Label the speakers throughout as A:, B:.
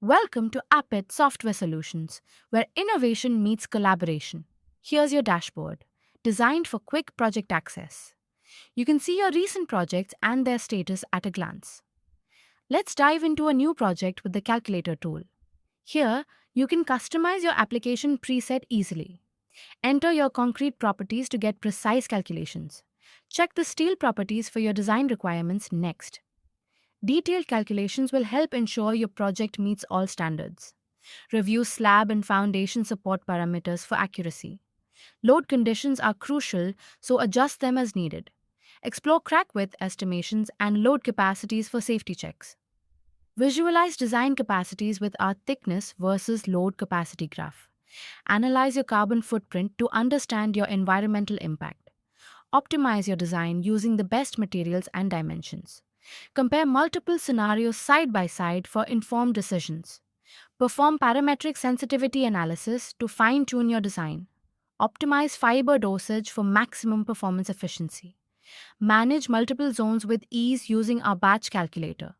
A: Welcome to APPIT Software Solutions, where innovation meets collaboration. Here's your dashboard, designed for quick project access. You can see your recent projects and their status at a glance. Let's dive into a new project with the calculator tool. Here, you can customize your application preset easily. Enter your concrete properties to get precise calculations. Check the steel properties for your design requirements next. Detailed calculations will help ensure your project meets all standards. Review slab and foundation support parameters for accuracy. Load conditions are crucial, so adjust them as needed. Explore crack width estimations and load capacities for safety checks. Visualize design capacities with our thickness versus load capacity graph. Analyze your carbon footprint to understand your environmental impact. Optimize your design using the best materials and dimensions. Compare multiple scenarios side by side for informed decisions. Perform parametric sensitivity analysis to fine-tune your design. Optimize fiber dosage for maximum performance efficiency. Manage multiple zones with ease using our batch calculator.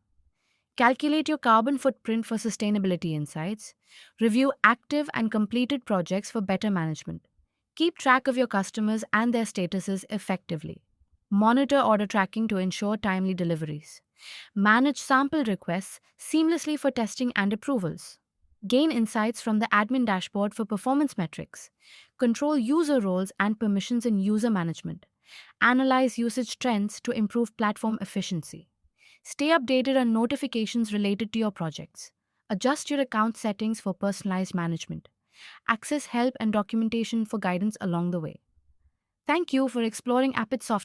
A: Calculate your carbon footprint for sustainability insights. Review active and completed projects for better management. Keep track of your customers and their statuses effectively. Monitor order tracking to ensure timely deliveries. Manage sample requests seamlessly for testing and approvals. Gain insights from the admin dashboard for performance metrics. Control user roles and permissions in user management. Analyze usage trends to improve platform efficiency. Stay updated on notifications related to your projects. Adjust your account settings for personalized management. Access help and documentation for guidance along the way. Thank you for exploring APPIT Software.